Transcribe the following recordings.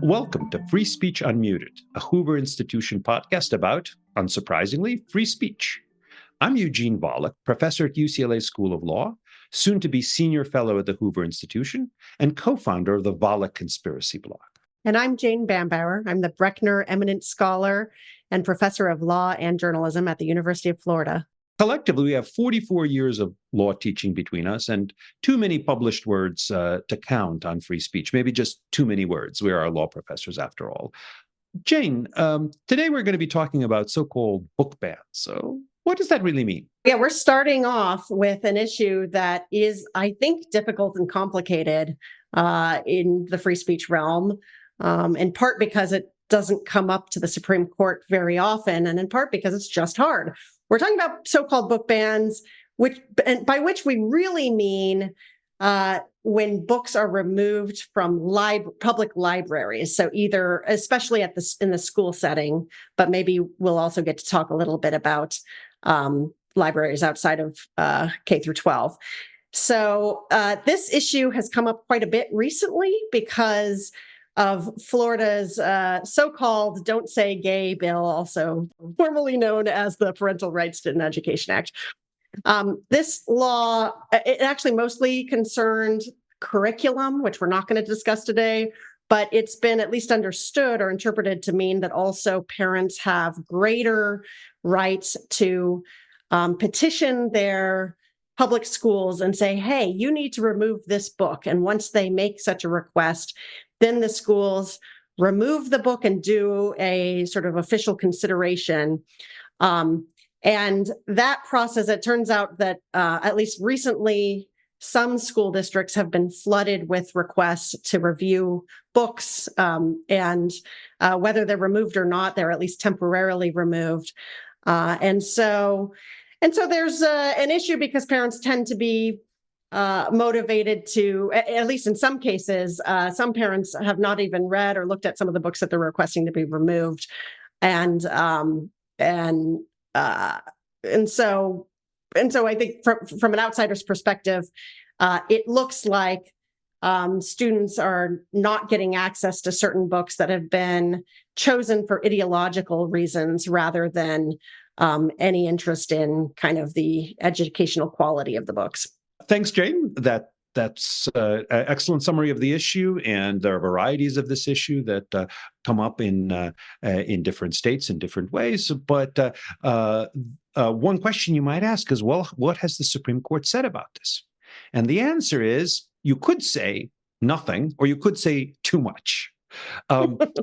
Welcome to Free Speech Unmuted, a Hoover Institution podcast about, unsurprisingly, free speech. I'm Eugene Volokh, professor at UCLA School of Law, soon to be senior fellow at the Hoover Institution, and co-founder of the Volokh Conspiracy blog. And I'm Jane Bambauer. I'm the Brechner Eminent Scholar and professor of law and journalism at the University of Florida. Collectively, we have 44 years of law teaching between us and too many published words to count on free speech, maybe just too many words. We are law professors after all. Jane, today we're going to be talking about so-called book bans. So what does that really mean? Yeah, we're starting off with an issue that is, I think, difficult and complicated in the free speech realm, in part because it doesn't come up to the Supreme Court very often, and in part because it's just hard. We're talking about so-called book bans, by which we really mean when books are removed from public libraries. So either, especially in the school setting, but maybe we'll also get to talk a little bit about libraries outside of K through 12. So this issue has come up quite a bit recently because of Florida's so-called Don't Say Gay bill, also formerly known as the Parental Rights in Education Act. This law, it actually mostly concerned curriculum, which we're not going to discuss today, but it's been at least understood or interpreted to mean that also parents have greater rights to petition their public schools and say, hey, you need to remove this book. And once they make such a request, then the schools remove the book and do a sort of official consideration. And that process, it turns out that at least recently, some school districts have been flooded with requests to review books, and whether they're removed or not, they're at least temporarily removed. And so there's an issue because parents tend to be motivated to, at least in some cases, some parents have not even read or looked at some of the books that they're requesting to be removed, and so I think from an outsider's perspective, it looks like students are not getting access to certain books that have been chosen for ideological reasons rather than any interest in kind of the educational quality of the books. Thanks, Jane. That's an excellent summary of the issue, and there are varieties of this issue that come up in different states in different ways. But one question you might ask is, well, what has the Supreme Court said about this? And the answer is, you could say nothing, or you could say too much.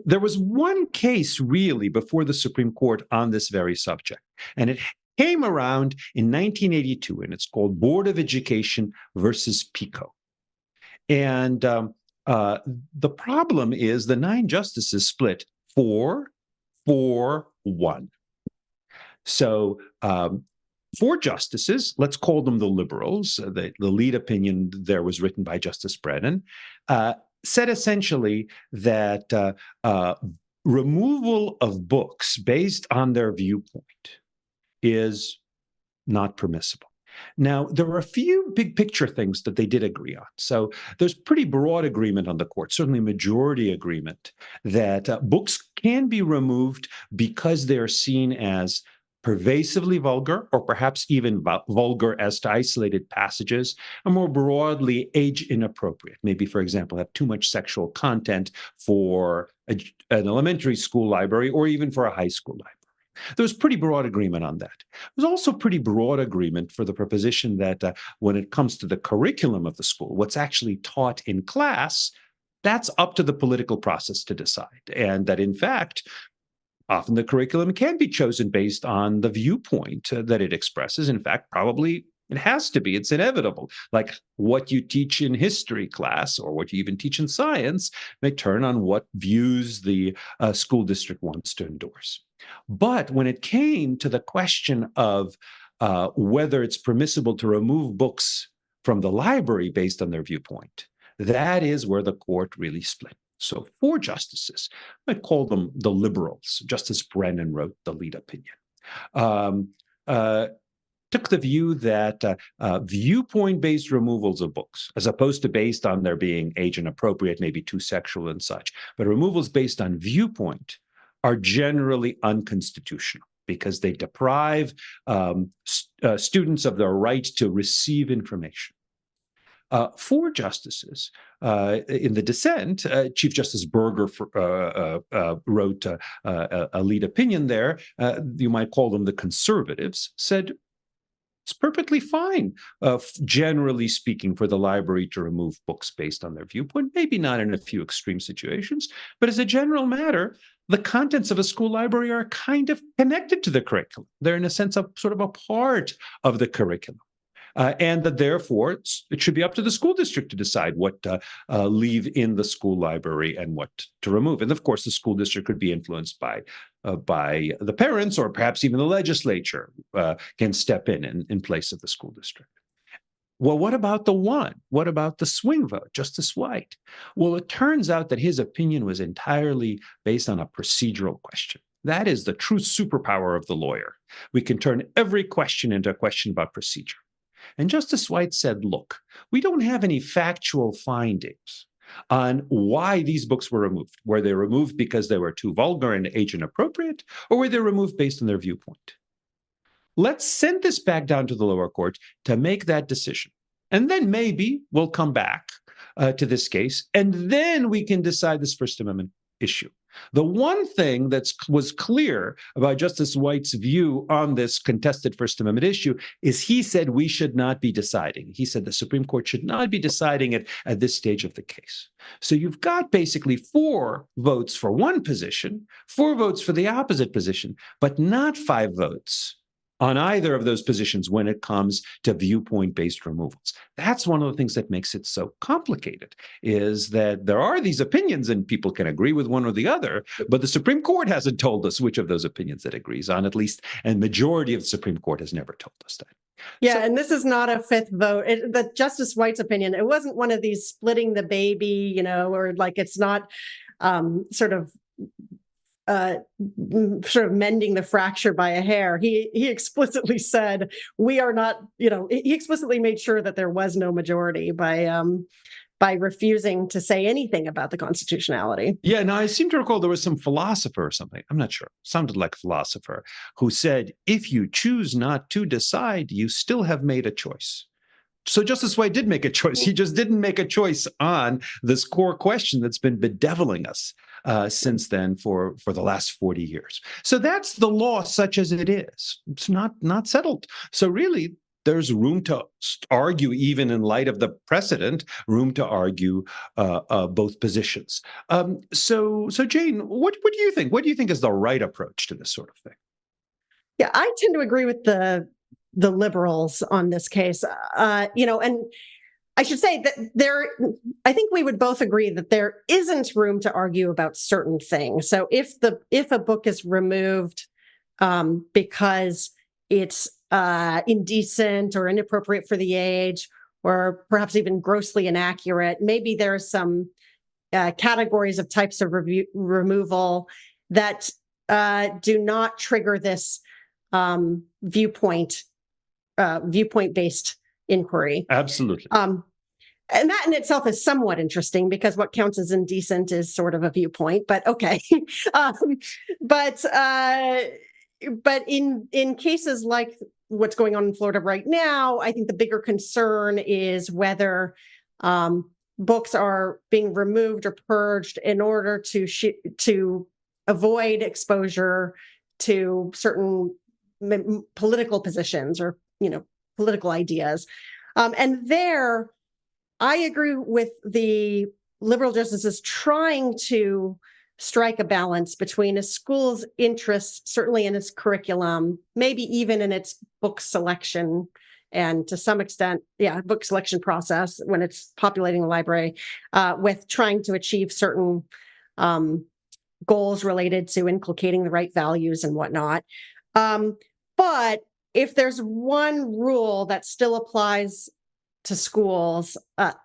There was one case really before the Supreme Court on this very subject, and it came around in 1982, and it's called Board of Education versus Pico. And the problem is the 9 justices split 4-4-1. So 4 justices, let's call them the liberals, the lead opinion there was written by Justice Brennan, said essentially that removal of books based on their viewpoint is not permissible. Now, there are a few big picture things that they did agree on. So there's pretty broad agreement on the court, certainly majority agreement, that books can be removed because they're seen as pervasively vulgar, or perhaps even vulgar as to isolated passages, and more broadly age inappropriate. Maybe, for example, have too much sexual content for an elementary school library or even for a high school library. There was pretty broad agreement on that. There was also pretty broad agreement for the proposition that when it comes to the curriculum of the school, what's actually taught in class, that's up to the political process to decide. And that, in fact, often the curriculum can be chosen based on the viewpoint that it expresses. In fact, probably it has to be. It's inevitable. Like what you teach in history class or what you even teach in science may turn on what views the school district wants to endorse. But when it came to the question of whether it's permissible to remove books from the library based on their viewpoint, that is where the court really split. So 4 justices, I call them the liberals. Justice Brennan wrote the lead opinion. took the view that viewpoint-based removals of books, as opposed to based on their being age inappropriate, maybe too sexual and such, but removals based on viewpoint are generally unconstitutional because they deprive students of their right to receive information. Four justices in the dissent, Chief Justice Berger wrote a lead opinion there. You might call them the conservatives, said it's perfectly fine, generally speaking, for the library to remove books based on their viewpoint, maybe not in a few extreme situations, but as a general matter, the contents of a school library are kind of connected to the curriculum. They're, in a sense, sort of a part of the curriculum. And that therefore it should be up to the school district to decide what to leave in the school library and what to remove. And of course, the school district could be influenced by the parents, or perhaps even the legislature can step in place of the school district. Well, what about the one? What about the swing vote, Justice White? Well, it turns out that his opinion was entirely based on a procedural question. That is the true superpower of the lawyer. We can turn every question into a question about procedure. And Justice White said, look, we don't have any factual findings on why these books were removed. Were they removed because they were too vulgar and age inappropriate, or were they removed based on their viewpoint? Let's send this back down to the lower court to make that decision. And then maybe we'll come back to this case, and then we can decide this First Amendment issue. The one thing that was clear about Justice White's view on this contested First Amendment issue is he said we should not be deciding. He said the Supreme Court should not be deciding it at this stage of the case. So you've got basically 4 votes for one position, 4 votes for the opposite position, but not 5 votes on either of those positions when it comes to viewpoint-based removals. That's one of the things that makes it so complicated, is that there are these opinions and people can agree with one or the other, but the Supreme Court hasn't told us which of those opinions it agrees on, at least, and majority of the Supreme Court has never told us that. Yeah, and this is not a 5th vote. The Justice White's opinion, it wasn't one of these splitting the baby, or like it's not sort of mending the fracture by a hair. He explicitly said we are not, he explicitly made sure that there was no majority by refusing to say anything about the constitutionality. Yeah, now I seem to recall there was some philosopher or something, I'm not sure, sounded like a philosopher, who said, if you choose not to decide, you still have made a choice. So Justice White did make a choice. He just didn't make a choice on this core question that's been bedeviling us since then for the last 40 years. So that's the law such as it is. It's not settled. So really, there's room to argue, even in light of the precedent, room to argue both positions. So Jane, what do you think? What do you think is the right approach to this sort of thing? Yeah, I tend to agree with the liberals on this case, and I should say that I think we would both agree that there isn't room to argue about certain things. So if a book is removed because it's indecent or inappropriate for the age, or perhaps even grossly inaccurate, maybe there's some categories of types of removal that do not trigger this viewpoint-based inquiry. Absolutely. And that in itself is somewhat interesting, because what counts as indecent is sort of a viewpoint, but okay. But in cases like what's going on in Florida right now, I think the bigger concern is whether books are being removed or purged in order to avoid exposure to certain political positions or political ideas. And there, I agree with the liberal justices trying to strike a balance between a school's interests, certainly in its curriculum, maybe even in its book selection, and to some extent, book selection process when it's populating the library, with trying to achieve certain goals related to inculcating the right values and whatnot. But if there's one rule that still applies to schools,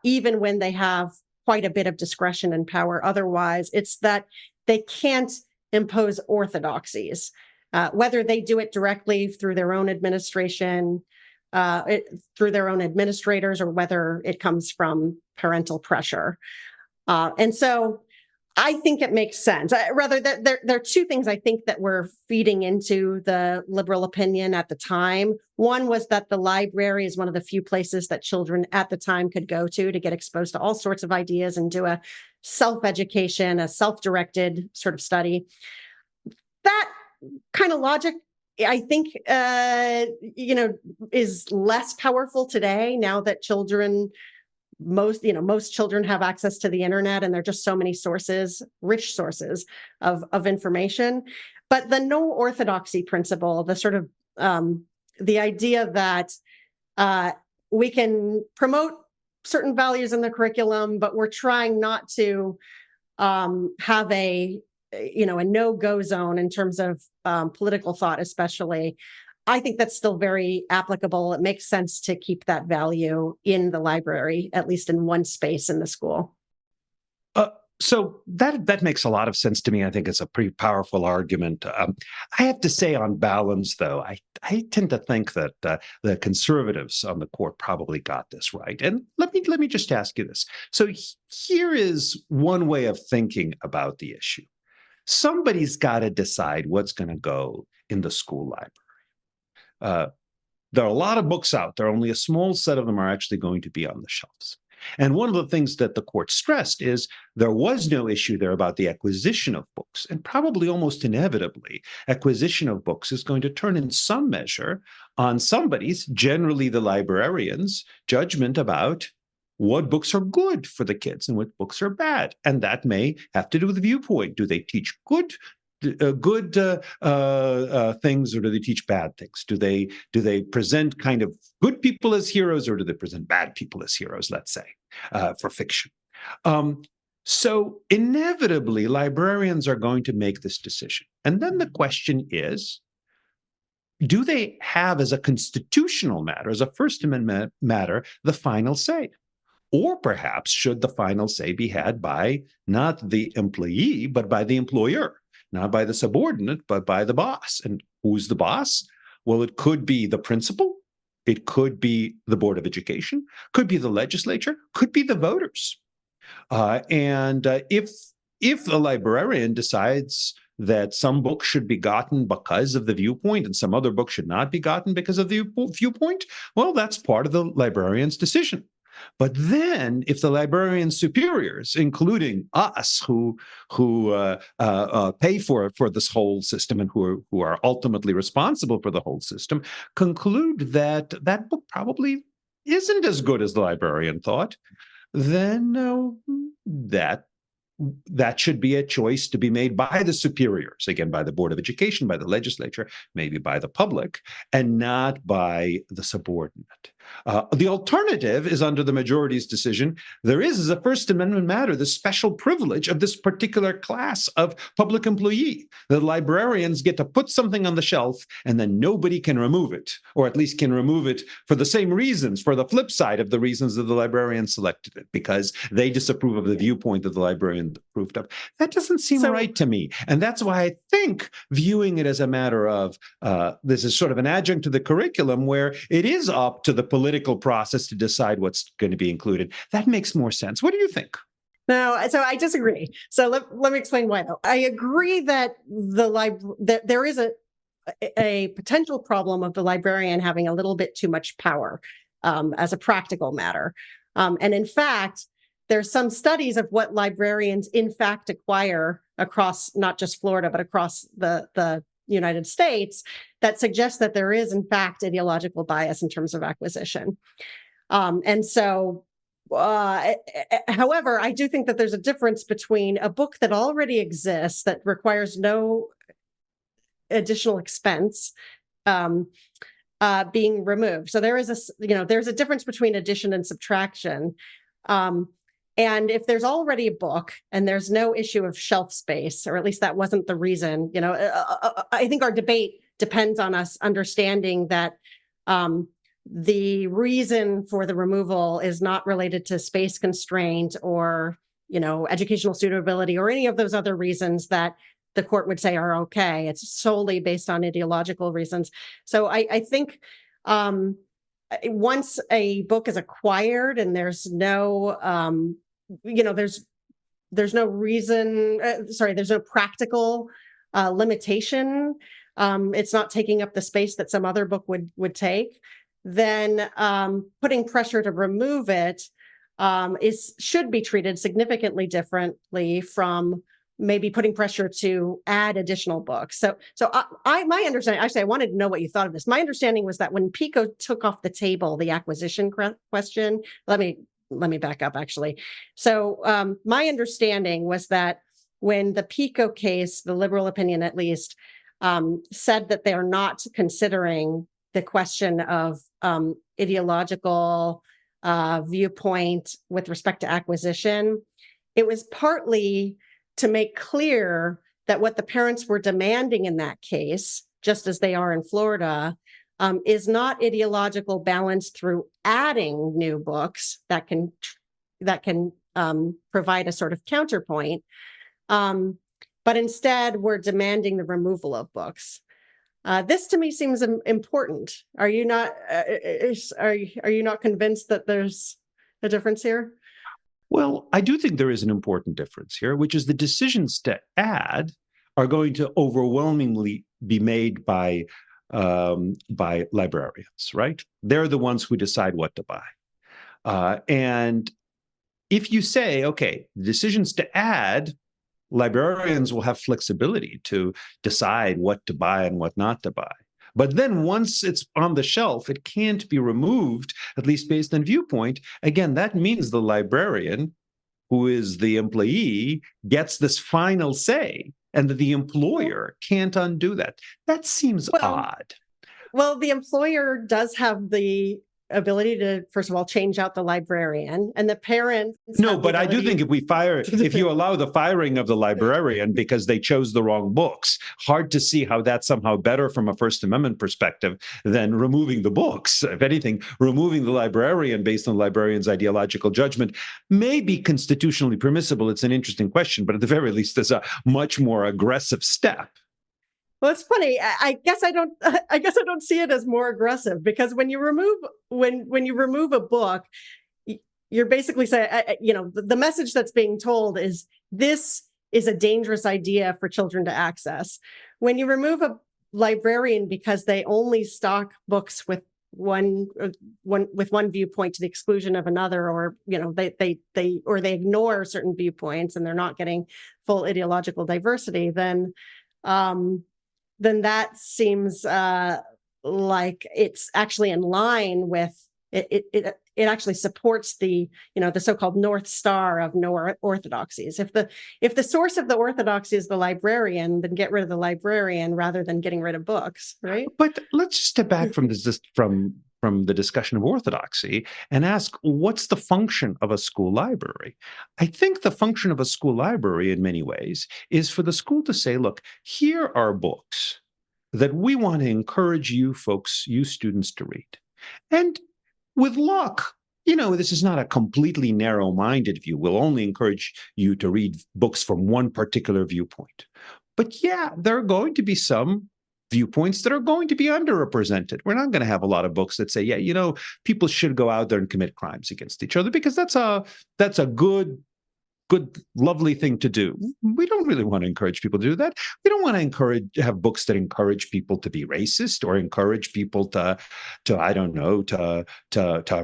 even when they have quite a bit of discretion and power otherwise, it's that they can't impose orthodoxies, whether they do it directly through their own administration, through their own administrators or whether it comes from parental pressure. And so I think it makes sense. There are two things I think that were feeding into the liberal opinion at the time. One was that the library is one of the few places that children at the time could go to get exposed to all sorts of ideas and do a self-education, a self-directed sort of study. That kind of logic, I think, is less powerful today now that most children have access to the internet, and there are just so many sources, rich sources of information. But the no orthodoxy principle, the sort of the idea that we can promote certain values in the curriculum, but we're trying not to have a no-go zone in terms of political thought, especially. I think that's still very applicable. It makes sense to keep that value in the library, at least in one space in the school. So that makes a lot of sense to me. I think it's a pretty powerful argument. I have to say, on balance, though, I tend to think that the conservatives on the court probably got this right. And let me just ask you this. So here is one way of thinking about the issue. Somebody's got to decide what's going to go in the school library. There are a lot of books out there. Only a small set of them are actually going to be on the shelves. And one of the things that the court stressed is there was no issue there about the acquisition of books. And probably almost inevitably, acquisition of books is going to turn in some measure on somebody's, generally the librarian's, judgment about what books are good for the kids and what books are bad. And that may have to do with the viewpoint. Do they teach good things, or do they teach bad things? Do they present kind of good people as heroes, or do they present bad people as heroes, let's say, for fiction? So inevitably, librarians are going to make this decision. And then the question is, do they have, as a constitutional matter, as a First Amendment matter, the final say? Or perhaps should the final say be had by not the employee, but by the employer? Not by the subordinate, but by the boss. And who's the boss? Well, it could be the principal. It could be the Board of Education, could be the legislature, could be the voters. If the librarian decides that some books should be gotten because of the viewpoint and some other books should not be gotten because of the viewpoint, well, that's part of the librarian's decision. But then, if the librarian's superiors, including us, who pay for this whole system and who are ultimately responsible for the whole system, conclude that that book probably isn't as good as the librarian thought, then that should be a choice to be made by the superiors, again, by the Board of Education, by the legislature, maybe by the public, and not by the subordinate. The alternative is, under the majority's decision, there is, as a First Amendment matter, the special privilege of this particular class of public employee. The librarians get to put something on the shelf and then nobody can remove it, or at least can remove it for the same reasons, for the flip side of the reasons that the librarian selected it, because they disapprove of the viewpoint that the librarian approved of. That doesn't seem right to me. And that's why I think viewing it as a matter of this is sort of an adjunct to the curriculum where it is up to the political process to decide what's going to be included. That makes more sense. What do you think? No, so I disagree. So let me explain why, though. I agree that that there is a potential problem of the librarian having a little bit too much power as a practical matter. And in fact, there's some studies of what librarians in fact acquire across not just Florida, but across the United States that suggests that there is in fact ideological bias in terms of acquisition. However, I do think that there's a difference between a book that already exists that requires no additional expense being removed. So there is there's a difference between addition and subtraction. And if there's already a book and there's no issue of shelf space, or at least that wasn't the reason, I think our debate depends on us understanding that the reason for the removal is not related to space constraint or, educational suitability or any of those other reasons that the court would say are okay. It's solely based on ideological reasons. So I think once a book is acquired and there's no, there's no reason, there's no practical limitation. It's not taking up the space that some other book would take. Then putting pressure to remove it should be treated significantly differently from maybe putting pressure to add additional books. So my understanding, actually, I wanted to know what you thought of this. My understanding was that when Pico took off the table the acquisition question, let me back up, actually. So my understanding was that when the Pico case, the liberal opinion at least, said that they're not considering the question of ideological viewpoint with respect to acquisition, it was partly to make clear that what the parents were demanding in that case, just as they are in Florida, is not ideological balance through adding new books that can provide a sort of counterpoint, but instead we're demanding the removal of books. This to me seems important. Are you not? Are you not convinced that there's a difference here? Well, I do think there is an important difference here, which is the decisions to add are going to overwhelmingly be made by librarians, right? They're the ones who decide what to buy. And if you say, okay, decisions to add, librarians will have flexibility to decide what to buy and what not to buy. But then once it's on the shelf, it can't be removed, at least based on viewpoint. Again, that means the librarian, who is the employee, gets this final say, and that the employer can't undo that. That seems odd. Well, the employer does have the ability to, first of all, change out the librarian, and the parents. No, but I do think if you allow the firing of the librarian because they chose the wrong books, hard to see how that's somehow better from a First Amendment perspective than removing the books. If anything, removing the librarian based on the librarian's ideological judgment may be constitutionally permissible. It's an interesting question, but at the very least, it's a much more aggressive step. Well, it's funny. I guess I don't see it as more aggressive, because when you remove a book, you're basically saying, the message that's being told is this is a dangerous idea for children to access. When you remove a librarian because they only stock books with one viewpoint to the exclusion of another, or they ignore certain viewpoints and they're not getting full ideological diversity, then that seems like it's actually in line with it. It actually supports the so-called North Star of no orthodoxies. If the source of the orthodoxy is the librarian, then get rid of the librarian rather than getting rid of books, right? But let's just step back from this from the discussion of orthodoxy and ask, what's the function of a school library? I think the function of a school library in many ways is for the school to say, look, here are books that we want to encourage you folks, you students, to read. And with luck, this is not a completely narrow-minded view. We'll only encourage you to read books from one particular viewpoint. But yeah, there are going to be some viewpoints that are going to be underrepresented. We're not going to have a lot of books that say, people should go out there and commit crimes against each other, because that's a good, lovely thing to do. We don't really want to encourage people to do that. We don't want to have books that encourage people to be racist or encourage people to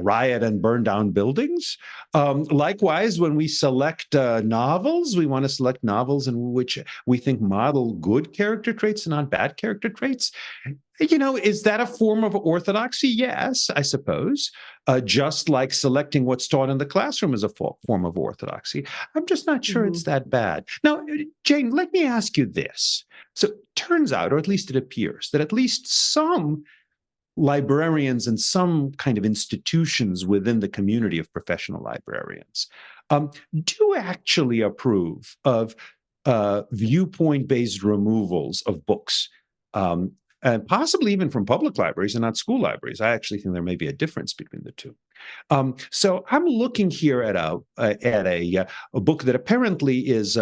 riot and burn down buildings. Likewise, when we select novels, we want to select novels in which we think model good character traits and not bad character traits. Is that a form of orthodoxy? Yes, I suppose. Just like selecting what's taught in the classroom is a form of orthodoxy. I'm just not sure it's that bad. Now, Jane, let me ask you this. So it turns out, or at least it appears, that at least some librarians and some kind of institutions within the community of professional librarians do actually approve of viewpoint-based removals of books, and possibly even from public libraries and not school libraries. I actually think there may be a difference between the two. So I'm looking here at a book that apparently is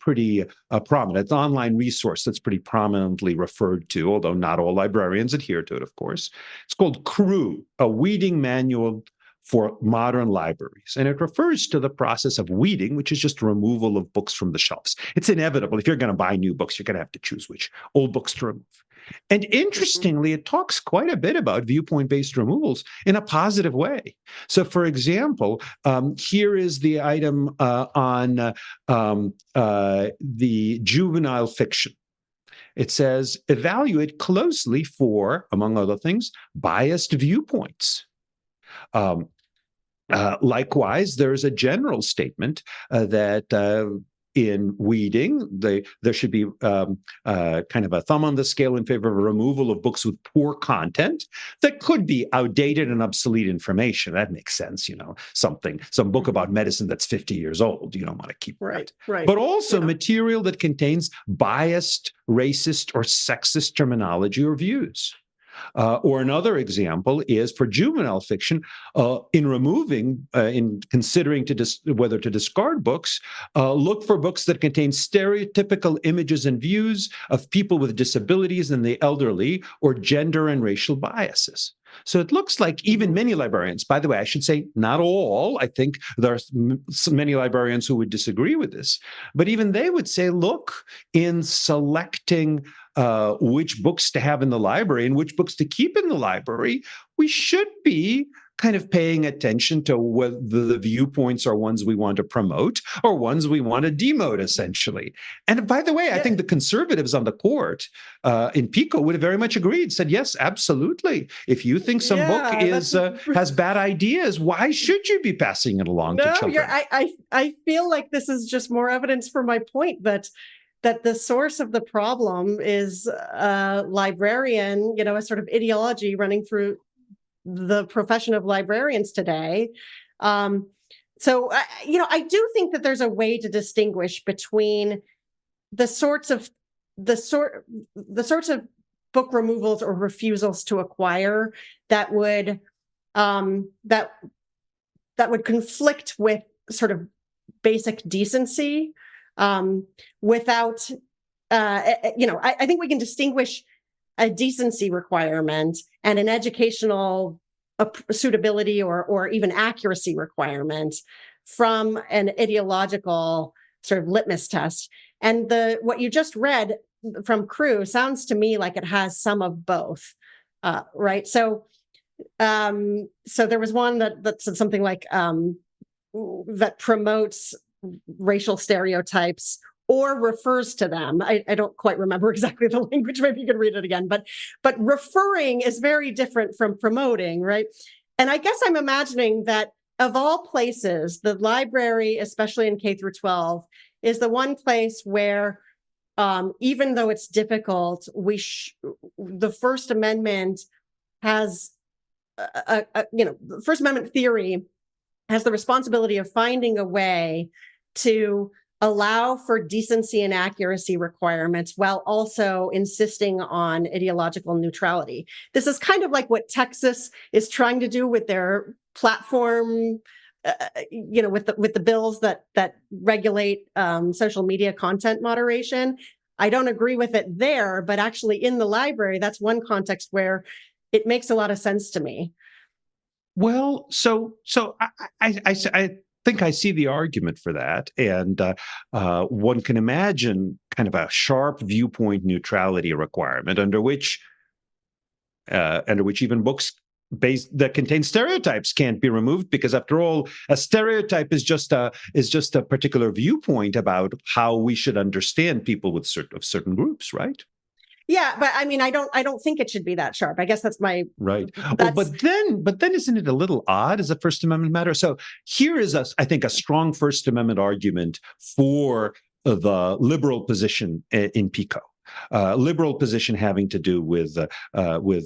pretty prominent. It's an online resource that's pretty prominently referred to, although not all librarians adhere to it, of course. It's called CREW, a weeding manual for modern libraries. And it refers to the process of weeding, which is just removal of books from the shelves. It's inevitable. If you're going to buy new books, you're going to have to choose which old books to remove. And interestingly, it talks quite a bit about viewpoint-based removals in a positive way. So, for example, here is the item on the juvenile fiction. It says, evaluate closely for, among other things, biased viewpoints. Likewise, there's a general statement that in weeding, there should be kind of a thumb on the scale in favor of a removal of books with poor content that could be outdated and obsolete information. That makes sense, some book about medicine that's 50 years old. You don't want to keep that. Right. But also material that contains biased, racist, or sexist terminology or views. Or another example is for juvenile fiction, in considering whether to discard books, look for books that contain stereotypical images and views of people with disabilities and the elderly, or gender and racial biases. So it looks like even many librarians, by the way, I should say not all, I think there are many librarians who would disagree with this, but even they would say, look, in selecting which books to have in the library and which books to keep in the library, we should be kind of paying attention to whether the viewpoints are ones we want to promote or ones we want to demote, essentially. And by the way, I think the conservatives on the court in Pico would have very much agreed, said, yes, absolutely. If you think some book has bad ideas, why should you be passing it along to children? I feel like this is just more evidence for my point that the source of the problem is librarian, a sort of ideology running through the profession of librarians today. So, I do think that there's a way to distinguish between the sorts of book removals or refusals to acquire that would conflict with sort of basic decency, without, I think we can distinguish a decency requirement and an educational suitability or even accuracy requirement from an ideological sort of litmus test. And what you just read from CREW sounds to me like it has some of both, right? So there was one that said something like that promotes racial stereotypes or refers to them. I don't quite remember exactly the language. Maybe you can read it again. But referring is very different from promoting, right? And I guess I'm imagining that of all places, the library, especially in K through 12, is the one place where, even though it's difficult, the First Amendment has, the First Amendment theory has the responsibility of finding a way to allow for decency and accuracy requirements while also insisting on ideological neutrality. This is kind of like what Texas is trying to do with their platform, with the bills that regulate social media content moderation. I don't agree with it there, but actually in the library, that's one context where it makes a lot of sense to me. Well, so I think I see the argument for that, and one can imagine kind of a sharp viewpoint neutrality requirement under which even books that contain stereotypes can't be removed, because after all, a stereotype is just a particular viewpoint about how we should understand people with certain groups, right? Yeah, but I mean, I don't think it should be that sharp. I guess that's my right. Well, but then isn't it a little odd as a First Amendment matter? So here is I think a strong First Amendment argument for the liberal position in Pico. liberal position having to do with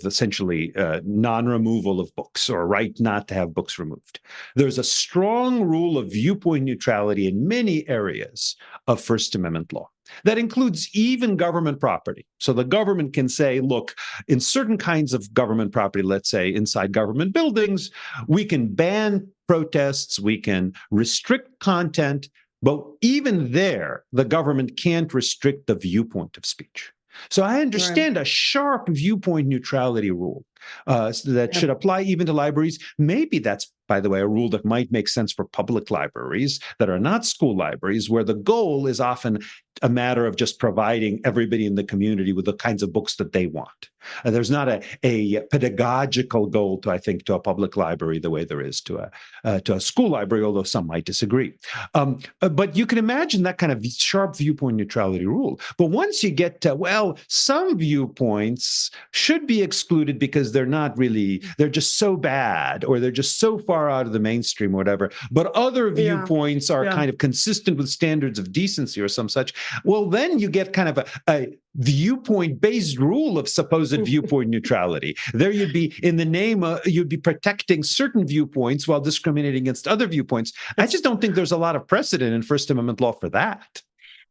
essentially non-removal of books or right not to have books removed. There's a strong rule of viewpoint neutrality in many areas of First Amendment law. That includes even government property. So the government can say, look, in certain kinds of government property, let's say inside government buildings, we can ban protests, we can restrict content, but even there, the government can't restrict the viewpoint of speech. So I understand a sharp viewpoint neutrality rule that should apply even to libraries. Maybe that's, by the way, a rule that might make sense for public libraries that are not school libraries, where the goal is often a matter of just providing everybody in the community with the kinds of books that they want. There's not a pedagogical goal to, I think, to a public library the way there is to a school library, although some might disagree. But you can imagine that kind of sharp viewpoint neutrality rule. But once you get to, well, some viewpoints should be excluded because they're just so bad, or they're just so far out of the mainstream or whatever. But other viewpoints are kind of consistent with standards of decency or some such. Well, then you get kind of a viewpoint-based rule of supposed viewpoint neutrality. There you'd be, in the name of, you'd be protecting certain viewpoints while discriminating against other viewpoints. I just don't think there's a lot of precedent in First Amendment law for that.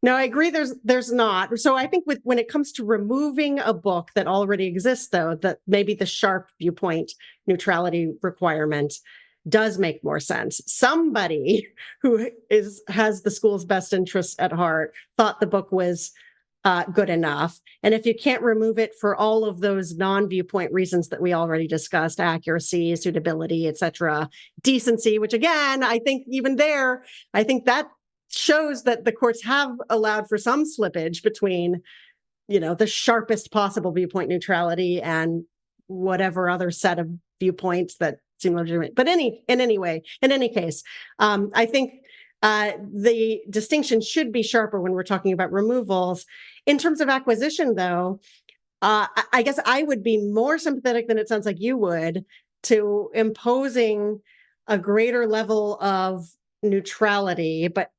No, I agree. There's not. So I think when it comes to removing a book that already exists, though, that maybe the sharp viewpoint neutrality requirement does make more sense. Somebody who has the school's best interests at heart thought the book was good enough. And if you can't remove it for all of those non-viewpoint reasons that we already discussed, accuracy, suitability, et cetera, decency, which again, I think even there, I think that shows that the courts have allowed for some slippage between, the sharpest possible viewpoint neutrality and whatever other set of viewpoints that seem legitimate. But in any case, I think the distinction should be sharper when we're talking about removals. In terms of acquisition, though, I guess I would be more sympathetic than it sounds like you would to imposing a greater level of neutrality, but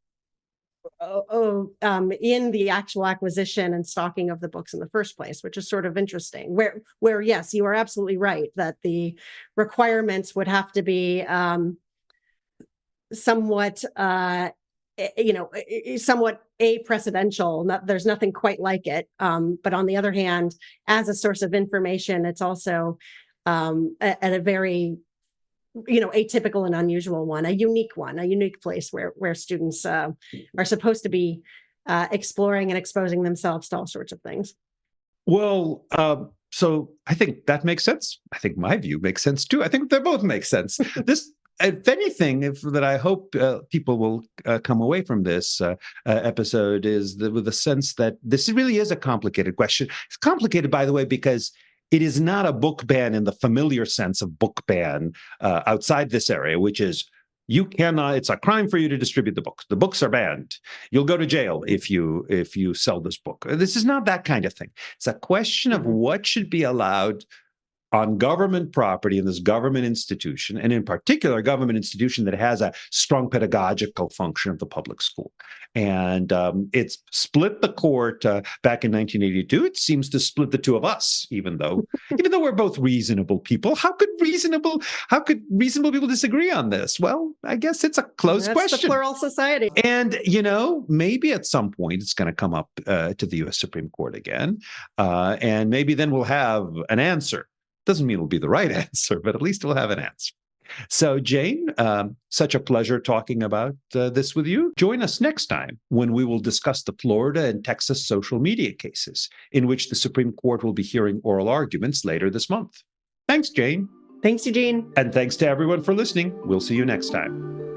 in the actual acquisition and stocking of the books in the first place, which is sort of interesting. Where yes, you are absolutely right that the requirements would have to be somewhat precedential. There's nothing quite like it. But on the other hand, as a source of information, it's also at a very atypical and unusual one, a unique place where students are supposed to be exploring and exposing themselves to all sorts of things. Well, so I think that makes sense. I think my view makes sense too. I think they both make sense. This, if anything, that I hope people will come away from this episode is with the sense that this really is a complicated question. It's complicated, by the way, because it is not a book ban in the familiar sense of book ban outside this area, which is you cannot, it's a crime for you to distribute the books. The books are banned. You'll go to jail if you sell this book. This is not that kind of thing. It's a question of what should be allowed on government property in this government institution, and in particular, a government institution that has a strong pedagogical function of the public school. And it's split the court back in 1982. It seems to split the two of us, even though we're both reasonable people. How could reasonable people disagree on this? Well, I guess it's a closed question. That's the plural society. And, maybe at some point it's going to come up to the U.S. Supreme Court again. And maybe then we'll have an answer. Doesn't mean it'll be the right answer, but at least we'll have an answer. So, Jane, such a pleasure talking about this with you. Join us next time when we will discuss the Florida and Texas social media cases, in which the Supreme Court will be hearing oral arguments later this month. Thanks, Jane. Thanks, Eugene. And thanks to everyone for listening. We'll see you next time.